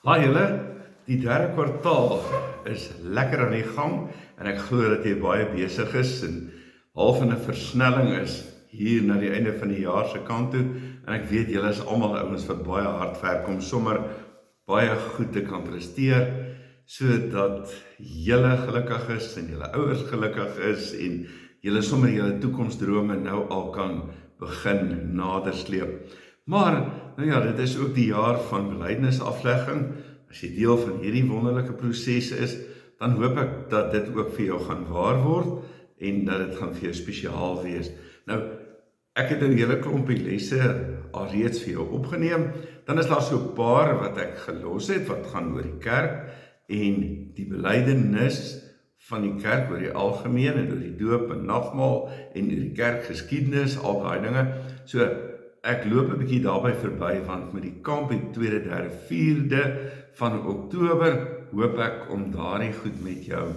Hi julle, die derde kwartaal is lekker aan die gang en ek glo dat jy baie besig is en half in 'n versnelling is hier na die einde van die jaar se kant toe en ek weet julle is almal ouens wat baie hard werk om sommer baie goed te kan presteer sodat julle gelukkig is en julle ouers gelukkig is en julle sommer julle toekomsdrome nou al kan begin nadersleep. Maar, nou ja, dit is ook die jaar van belydenisaflegging. As jy deel van hierdie wonderlike proses is, dan hoop ek dat dit ook vir jou gaan waar word en dat dit gaan vir jou spesiaal wees. Nou, ek het 'n hele klompie lesse alreeds vir jou opgeneem. Dan is daar so 'n paar wat ek gelos het wat gaan oor die kerk en die belydenis van die kerk oor die algemeen en oor die doop en nagmaal en oor die kerkgeskiedenis, al daai dinge. So ek loop 'n bietjie daarby verby want met die kamp die 2de, 3de, 4de van Oktober hoop ek om daardie goed met jou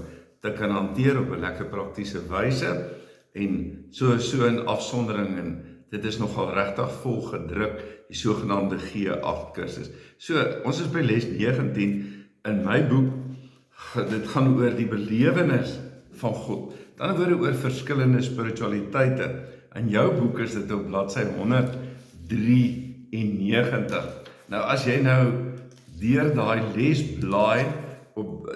te kan hanteer op 'n lekker praktiese wyse en so in afsondering en dit is nogal regtig vol gedruk, die sogenaamde G8 kursus. So, ons is by les 19 in my boek. Dit gaan oor die belewenis van God. Dan word oor verskillende spiritualiteite. In jou boek is dit op bladsy 193. Nou as jy nou deur daai les blaai,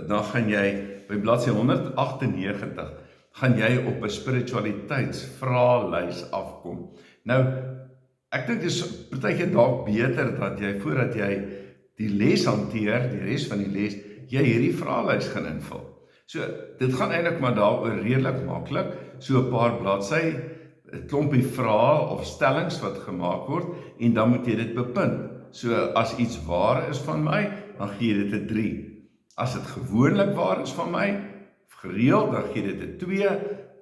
dan gaan jy by bladsy 198 gaan jy op 'n spiritualiteitsvraelys afkom. Nou, ek dink dis partykeer dalk beter dat jy voordat jy die les hanteer, die res van die les, jy hierdie vraelys gaan invul. So, dit gaan eintlik maar daaroor redelik maklik, so 'n paar bladsy, 'n klompie vrae of stellings wat gemaak word en dan moet jy dit bepunt. So as iets waar is van my, dan gee jy dit 'n 3. As dit gewoonlik waar is van my, gereeld, dan gee jy dit 'n 2.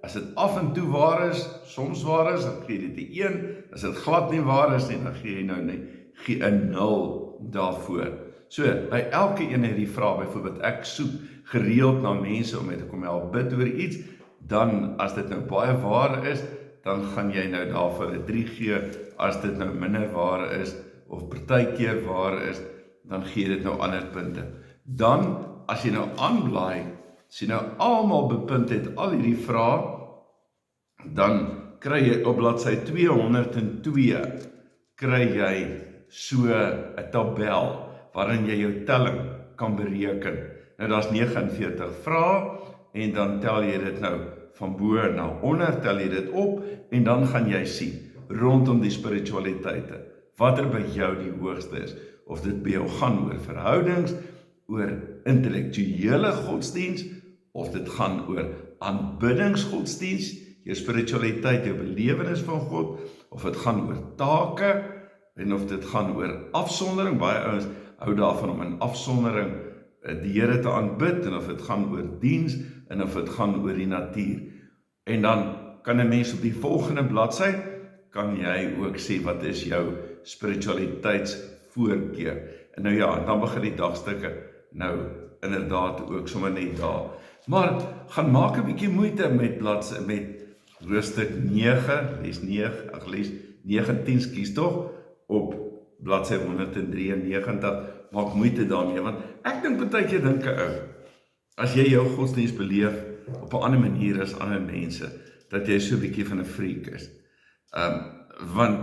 As dit af en toe waar is, soms waar is, dan gee jy dit 'n 1. As dit glad nie waar is nie, dan gee jy nou net 'n 0 daarvoor. So, by elke een hierdie vrae, byvoorbeeld ek soek gereeld na mense om my te kom help bid oor iets, dan as dit nou baie waar is, dan gaan jy nou daarvoor 'n 3 gee. As dit nou minder waar is of partykeer waar is, dan gee dit nou ander punte. Dan as jy nou aanblaai, as jy nou almal bepunt het al hierdie vrae, dan kry jy op bladsy 202 kry jy so 'n tabel waarin jy jou telling kan bereken. Nou daar's 49 vrae en dan tel jy dit nou van bo na onder, tel jy dit op en dan gaan jy sien rondom die spiritualiteite watter by jou die hoogste is, of dit by jou gaan oor verhoudings, oor intellektuele godsdiens, of dit gaan oor aanbiddingsgodsdiens, jou spiritualiteit, jou belewenis van God, of dit gaan oor take, en of dit gaan oor afsondering, baie ouens hou daarvan om in afsondering die Here te aanbid, en of dit gaan oor diens, en of dit gaan oor die natuur. En dan kan 'n mens op die volgende bladsy, kan jy ook sê wat is jou spiritualiteitsvoorkeur. En nou ja, dan begin die dagstukke nou inderdaad ook sommer net daar. Maar gaan maak 'n bietjie moeite met bladsy met hoofstuk 9, les 19 skies tog op bladsy 193. Maak moeite daarmee want ek dink baie keer dink 'n ou as jy jou godsdienst beleef op 'n ander manier as ander mense, dat jy so 'n bietjie van 'n freak is. Want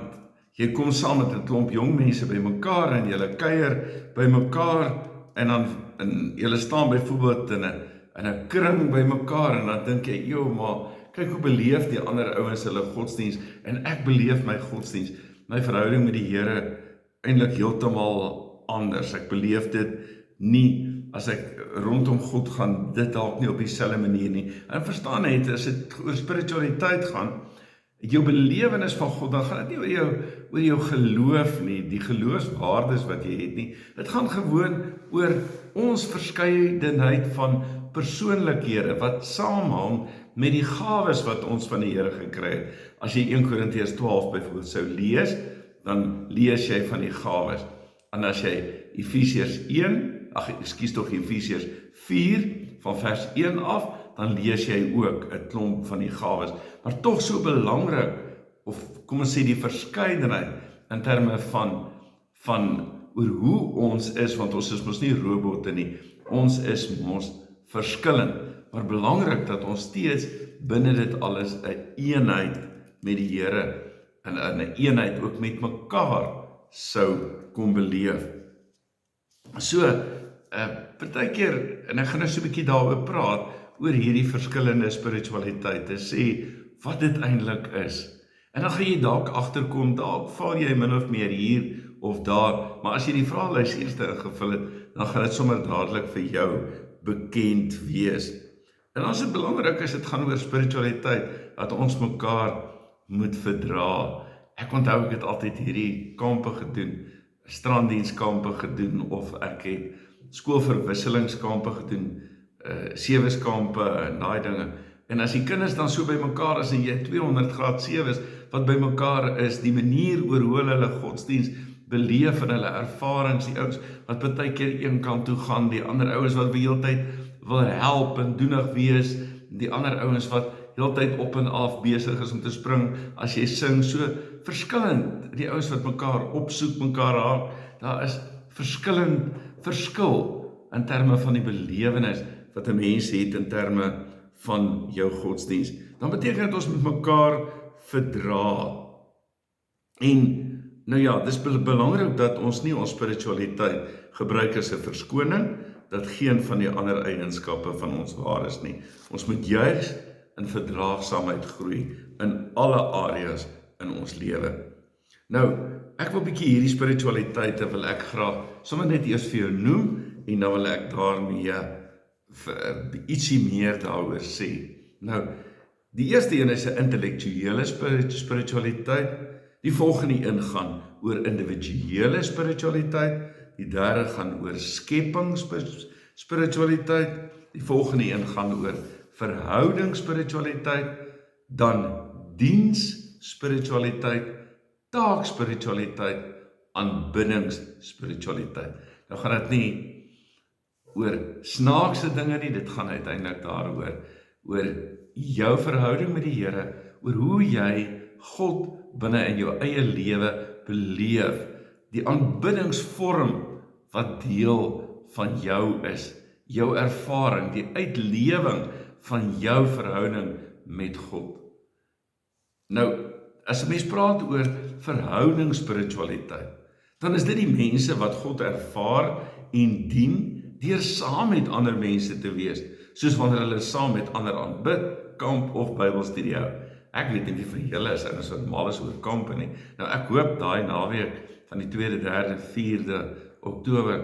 jy kom saam met 'n klomp jong mense by mekaar en julle kuier by mekaar en dan julle staan byvoorbeeld in 'n kring by mekaar en dan dink jy, "Jo, maar kyk hoe beleef die ander ouens hulle godsdienst en ek beleef my godsdienst, my verhouding met die Here eintlik heeltemal anders. Ek beleef dit nie as ek rondom God gaan, dit dalk nie op dieselfde manier nie." En verstaan net, as dit oor spiritualiteit gaan, jou belewenis van God, dan gaan dit nie oor jou geloof nie, die geloofswaardes wat jy het nie. Dit gaan gewoon oor ons verskeidenheid van persoonlikhede wat saamhang met die gawes wat ons van die Here gekry het. As jy 1 Korintiërs 12 byvoorbeeld sou lees, dan lees jy van die gawes. En as jy Efesiërs 4 van vers 1 af, dan lees jy ook 'n klomp van die gawes. Maar tog so belangrik, of kom ons sê die verskeidenheid, in terme van oor hoe ons is, want ons is mos nie robotte nie, ons is mos verskillend, maar belangrik dat ons steeds binne dit alles 'n eenheid met die Here en 'n eenheid ook met mekaar sou kon beleef. So, partykeer, en ek gaan nou so 'n bietjie daaroor praat, oor hierdie verskillende spiritualiteite, sê wat dit eintlik is. En dan gaan jy dalk agterkom, dalk val jy min of meer hier of daar, maar as jy die vraelys eers ingevul het, dan gaan dit sommer dadelik vir jou bekend wees. En as dit belangrik is, dit gaan oor spiritualiteit, dat ons mekaar moet verdra. Ek onthou ek het altyd hierdie kampe gedoen, stranddienskampe gedoen, of ek het skoolverwisselingskampe gedoen, seweskampe en daai dinge. En as die kinders dan so by mekaar is en jy 200 graad sewes wat by mekaar is, die manier oor hoe hulle godsdienst beleef en hulle ervarings, die ouens wat partykeer een kant toe gaan, die ander ouens wat die hele tyd wil help en doenig wees, die ander ouens wat heeltyd op en af besig is om te spring as jy sing, so verskillend, die ouens wat mekaar opsoek, mekaar raak, daar is verskillend verskil in terme van die belewenis wat 'n mens het in terme van jou godsdienst. Dan beteken dit ons met mekaar verdra. En nou ja, dis belangrik dat ons nie ons spiritualiteit gebruik as 'n verskoning, dat geen van die ander eienskappe van ons waar is nie. Ons moet juis in verdraagsaamheid groei in alle areas in ons lewe. Nou, ek wil bietjie hierdie spiritualiteite wil ek graag sommer net eers vir jou noem en dan wil ek daarmee ietsie meer daaroor sê. Nou, die eerste een is 'n intellektuele spiritualiteit, die volgende een gaan oor individuele spiritualiteit, die derde gaan oor skepingsspiritualiteit, die volgende een gaan oor verhoudingsspiritualiteit, dan diensspiritualiteit, taakspiritualiteit, aanbiddingsspiritualiteit. Nou gaan dit nie oor snaakse dinge nie, dit gaan uiteindelik daaroor, oor jou verhouding met die Here, oor hoe jy God binne in jou eie lewe beleef, die aanbiddingsvorm wat deel van jou is, jou ervaring, die uitlewing van jou verhouding met God. Nou, as 'n mens praat oor verhoudingsspiritualiteit, dan is dit die mense wat God ervaar en dien, deur saam met ander mense te wees, soos wanneer hulle saam met ander aanbid, kamp of Bybelstudie hou. Ek weet nie wie van julle is en wat mal is oor kampe nie. Nou ek hoop daai naweek van die 2de, 3de, 4de Oktober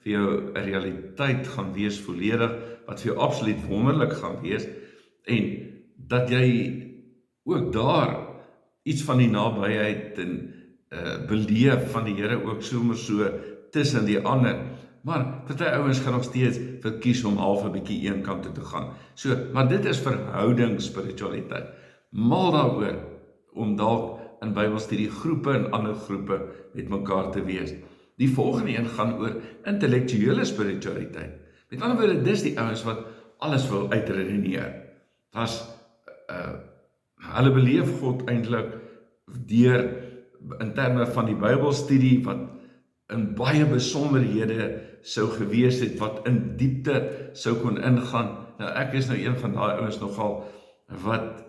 vir jou 'n realiteit gaan wees volledig, wat vir jou absoluut wonderlik gaan wees, en dat jy ook daar iets van die nabyheid en beleef van die Here ook sommer so tussen die ander. Maar party ouens gaan nog steeds verkies om half 'n bietjie een kant toe te gaan. So, maar dit is verhoudingsspiritualiteit. Mal daaroor om dalk in Bybelstudie groepe en ander groepe met mekaar te wees. Die volgende een gaan oor intellektuele spiritualiteit. Met ander woorde, dis die ouens wat alles wil uitredeneer. Hulle beleef God eintlik deur in terme van die Bybelstudie wat in baie besonderhede sou gewees het, wat in diepte sou kon ingaan. Nou ek is nou een van daai ouens nogal wat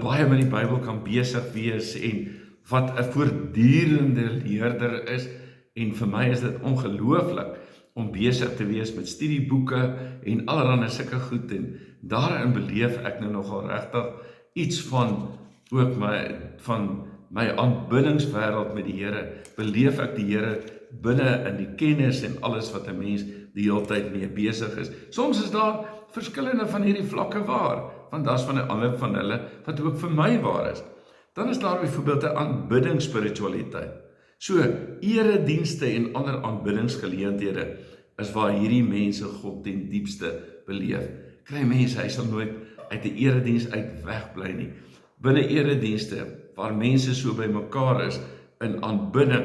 baie met die Bybel kan besig wees en wat 'n voortdurende leerder is, en vir my is dit ongelooflik om besig te wees met studieboeke en allerlei sulke goed, en daarin beleef ek nou nogal regtig iets van ook my aanbiddingswêreld met die Here. Beleef ek die Here binne in die kennis en alles wat 'n mens die hele tyd mee besig is. Soms is daar verskillende van hierdie vlakke waar, want daar's van 'n ander van hulle wat ook vir my waar is. Dan is daar byvoorbeeld 'n aanbiddingsspiritualiteit. So, eredienste en ander aanbiddingsgeleenthede is waar hierdie mense God ten diepste beleef. Kry mense, hy sal nooit uit 'n erediens uit wegbly nie. Binne eredienste waar mense so by mekaar is in aanbidding,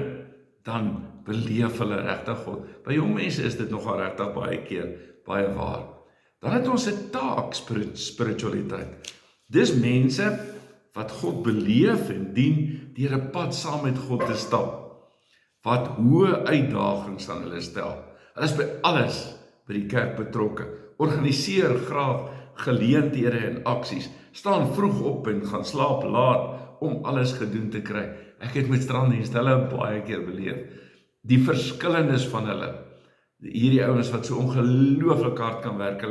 dan beleef hulle regtig God. By jong mense is dit nogal regtig baie keer baie waar. Dan het ons 'n taakspiritualiteit. Dis mense wat God beleef en dien deur 'n pad saam met God te stap. wat hoë uitdagings aan hulle stel. Hulle is by alles by die kerk betrokke, organiseer graag geleenthede en aksies, staan vroeg op en gaan slaap laat om alles gedoen te kry. Ek het met stranddienste hulle baie keer beleef. Die verskillendes van hulle, hierdie ouens wat so ongelooflik hard kan werk,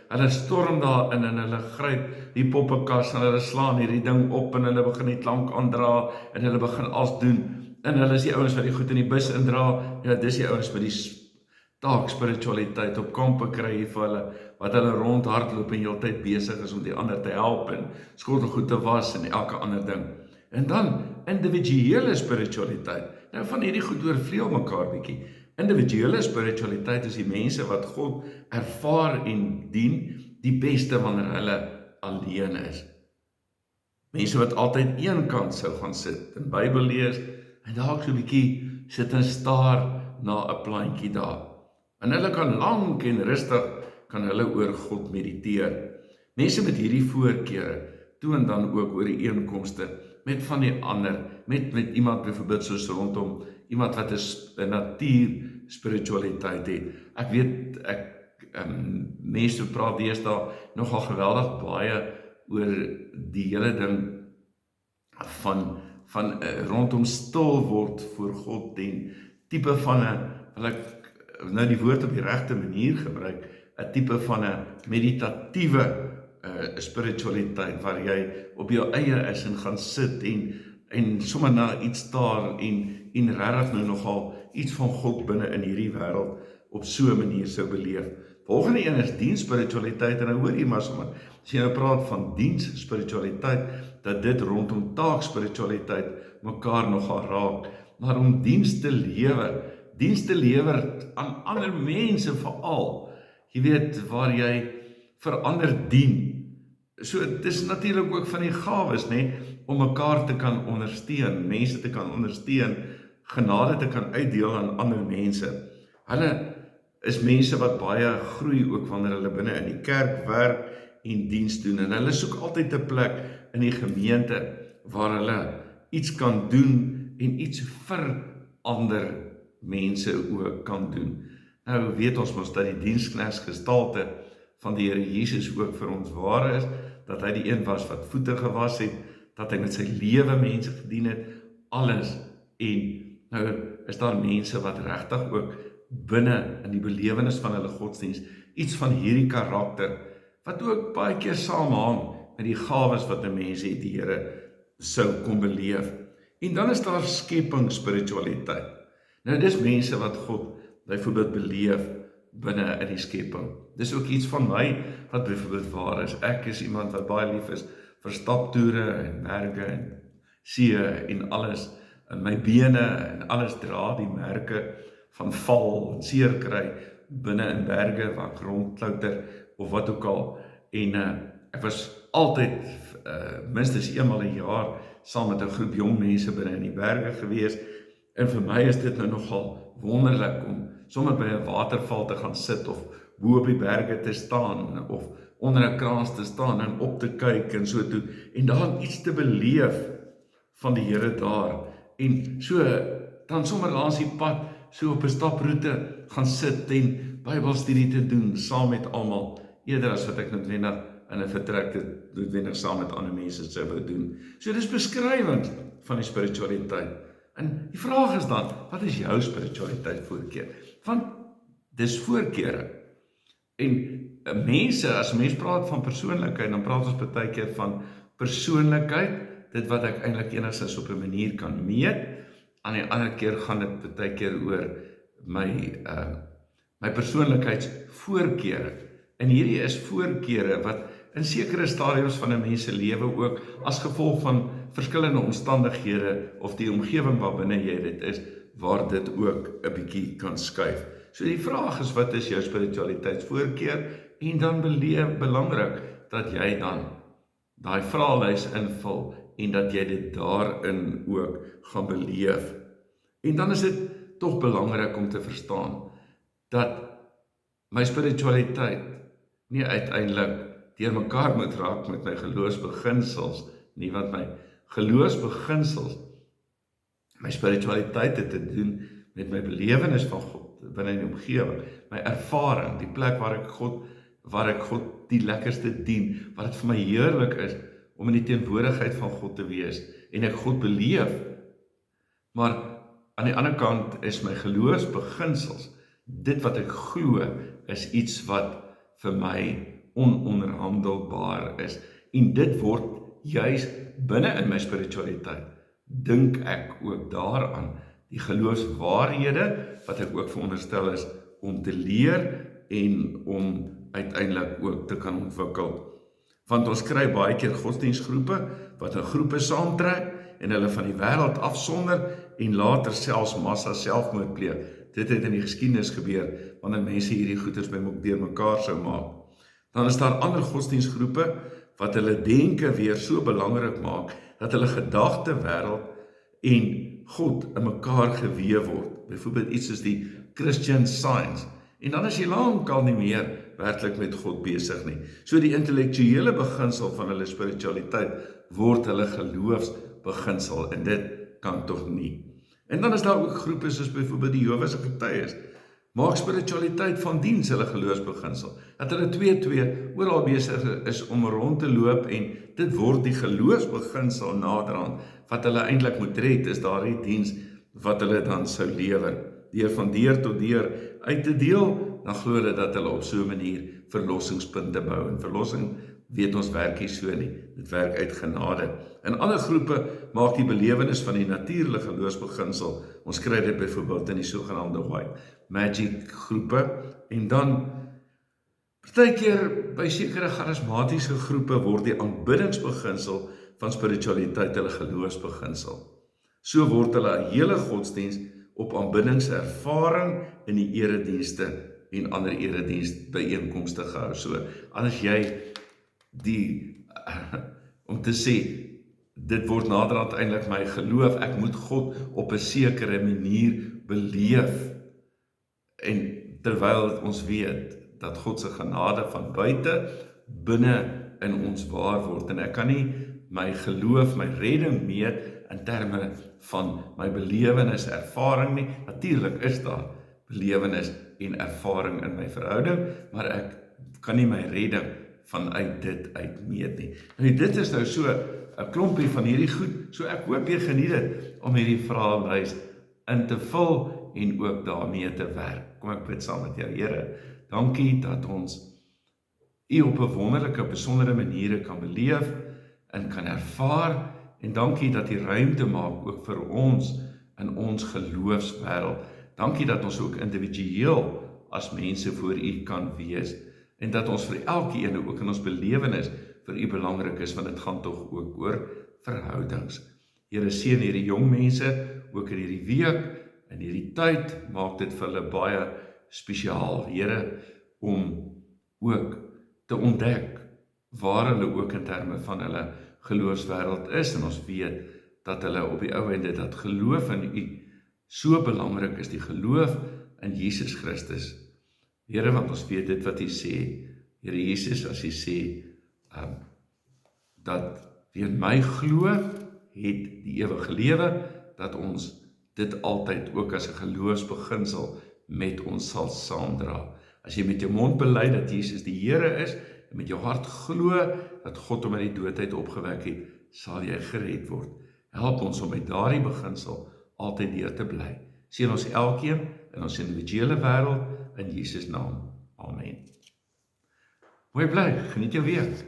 hulle storm daarin en hulle gryp die poppenkas en hulle slaan hierdie ding op en hulle begin die klank aandra en hulle begin alles doen. En hulle is die ouens wat die goed in die bus indra. Ja, dis die ouens met die taak spiritualiteit op kampe kry hier vir hulle, wat hulle rondhardloop en heeltyd besig is om die ander te help en skottelgoed te was en elke ander ding. En dan individuele spiritualiteit. Nou van hierdie goed oorvleuel mekaar bietjie. Individuele spiritualiteit is die mense wat God ervaar en dien die beste wanneer hulle alleen is. Mense wat altyd een kant sou gaan sit en Bybel lees en dalk so 'n bietjie sit en staar na 'n plantjie daar. En hulle kan lank en rustig kan hulle oor God mediteer. Mense met hierdie voorkeure toon dan ook ooreenkomste met van die ander, met iemand byvoorbeeld soos rondom iemand wat 'n natuur spiritualiteit het. Ek weet mense praat deesdae nogal geweldig baie oor die hele ding van rondom stil word voor God en tipe van 'n, wil ek nou die woord op die regte manier gebruik, 'n tipe van 'n meditatiewe spiritualiteit waar jy op jou eie is en gaan sit en sommer na iets staar en regtig nou nogal iets van God binne in hierdie wêreld op so 'n manier sou beleef. Volgende een is diensspiritualiteit en nou hoor jy maar sommer, as jy nou praat van diensspiritualiteit, dat dit rondom taakspiritualiteit mekaar nogal raak, maar om diens te lewer aan ander mense veral, jy weet, waar jy vir ander dien. So, dit is natuurlik ook van die gawes, om mekaar te kan ondersteun, mense te kan ondersteun, genade te kan uitdeel aan ander mense. Hulle is mense wat baie groei ook wanneer hulle binne in die kerk werk en diens doen, en hulle soek altyd 'n plek in die gemeente waar hulle iets kan doen en iets vir ander mense ook kan doen. Nou weet ons mos dat die diensknegsgestalte van die Here Jesus ook vir ons waar is, dat hy die een was wat voete gewas het, dat hy met sy lewe mense gedien het, alles. En nou is daar mense wat regtig ook binne in die belewenis van hulle godsdienst iets van hierdie karakter, wat ook baie keer saamhang met die gawes wat 'n mens het die Here sou kon beleef. En dan is daar skepingsspiritualiteit. Nou dis mense wat God byvoorbeeld beleef binne in die skepping. Dis ook iets van my wat byvoorbeeld waar is. Ek is iemand wat baie lief is vir staptoere en berge en see en alles. In my bene en alles dra die merke van val en seer kry binne in berge waar ek rondklouter of wat ook al. En ek was altyd minstens eenmal 'n jaar saam met 'n groep jong mense binne in die berge gewees. En vir my is dit nou nogal wonderlik om sommer by 'n waterval te gaan sit of bo op die berge te staan of onder 'n kraans te staan en op te kyk en so toe en dan iets te beleef van die Here daar en so dan sommer langs die pad so op 'n staproete gaan sit en Bybelstudie te doen saam met almal eerder as wat ek noodwendig in 'n vertrek noodwendig saam met ander mense sou wou doen. So dis beskrywend van die spiritualiteit. En die vraag is dan, wat is jou spiritualiteit voorkeur? Want dis voorkeure. En mense, as mens praat van persoonlikheid, dan praat ons baie keer van persoonlikheid, dit wat ek eintlik enigstens op 'n manier kan meet. Aan die ander keer gaan dit baie keer oor my persoonlikheidsvoorkeure. En hierdie is voorkeure wat in sekere stadiums van 'n mens se lewe ook as gevolg van verskillende omstandighede of die omgewing waarbinne jy dit is, waar dit ook 'n bietjie kan skuif. So die vraag is, wat is jou spiritualiteitsvoorkeur? En dan belangrik dat jy dan daai vraelys invul en dat jy dit daarin ook gaan beleef. En dan is dit tog belangrik om te verstaan dat my spiritualiteit nie uiteindelik deur mekaar moet raak met my geloofsbeginsels nie, want my geloofsbeginsels, my spiritualiteit het te doen met my belewenis van God binne in die omgewing, my ervaring, die plek waar ek God die lekkerste dien, waar dit vir my heerlik is om in die teenwoordigheid van God te wees en ek God beleef. Maar aan die ander kant is my geloofsbeginsels, dit wat ek glo, is iets wat vir my ononderhandelbaar is. En dit word juis binne in my spiritualiteit, dink ek ook daaraan, die geloofswaarhede, wat ek ook veronderstel is, om te leer en om uiteindelik ook te kan ontwikkel. Want ons kry baie keer godsdienstgroepe, wat in groepe saamtrek, en hulle van die wêreld afsonder, en later selfs massa selfmoord pleeg. Dit het in die geskiedenis gebeur, wanneer mense hierdie goeders deur mekaar sou maak. Dan is daar ander godsdienstgroepe, wat hulle denke weer so belangrik maak, dat hulle gedagte wêreld en God in mekaar gewewe word. Byvoorbeeld iets soos die Christian Science. En dan is jy lankal nie meer werklik met God besig nie. So die intellektuele beginsel van hulle spiritualiteit word hulle geloofsbeginsel, en dit kan tog nie. En dan is daar ook groepe soos byvoorbeeld die Jehowahse Getuies. Maak spiritualiteit van diens hulle geloofsbeginsel. Dat hulle twee oral besig is om rond te loop, en dit word die geloofsbeginsel naderhand. Wat hulle eintlik moet red, is daardie diens wat hulle dan sou lewer. Deur van deur tot deur uit te deel, dan glo hulle dat hulle op so 'n manier verlossingspunte bou. En verlossing, weet ons, werk nie so nie. Dit werk uit genade. In ander groepe maak die belewenis van die natuurlike geloofsbeginsel. Ons kry dit byvoorbeeld in die sogenaamde white magic groepe. En dan partykeer by sekere charismatiese groepe word die aanbiddingsbeginsel van spiritualiteit hulle geloofsbeginsel. So word hulle 'n hele godsdienst op aanbiddingservaring in die eredienste en ander eredienstbyeenkomste gehou. So, anders jy om te sê, dit word naderhand eintlik my geloof, ek moet God op 'n sekere manier beleef, en terwyl ons weet, dat God se genade van buite, binne in ons waar word, en ek kan nie my geloof, my redding meet, in terme van my belewenis, ervaring nie. Natuurlik is daar belewenis en ervaring in my verhouding, maar ek kan nie my redding vanuit dit uitmeet nie. Nou dit is nou so 'n klompie van hierdie goed, so ek hoop jy geniet dit om hierdie vraelys in te vul en ook daarmee te werk. Kom ek bid saam met jou. Here, dankie dat ons U op 'n wonderlike, besondere maniere kan beleef en kan ervaar, en dankie dat U ruimte maak ook vir ons in ons geloofswêreld. Dankie dat ons ook individueel as mense voor U kan wees, en dat ons vir elkeen ook in ons belewenis vir U belangrik is, want dit gaan tog ook oor verhoudings. Here, seën hierdie jong mense ook in hierdie week, in hierdie tyd, maak dit vir hulle baie spesiaal, Here, om ook te ontdek waar hulle ook in terme van hulle geloofswêreld is, en ons weet dat hulle op die ou ende dat geloof in U so belangrik is, die geloof in Jesus Christus. Here, want ons weet dit wat U sê, Here Jesus, as U sê, dat wie in my glo, het die ewige lewe, dat ons dit altyd ook as 'n geloofsbeginsel met ons sal saamdra. As jy met jou mond bely dat Jesus die Here is, en met jou hart glo dat God hom uit die doodheid opgewek het, sal jy gered word. Help ons om met daardie beginsel altyd deur te bly. Seën ons elkeen in ons individuele wêreld in Jesus naam. Amen. Mooi bly, geniet jou week.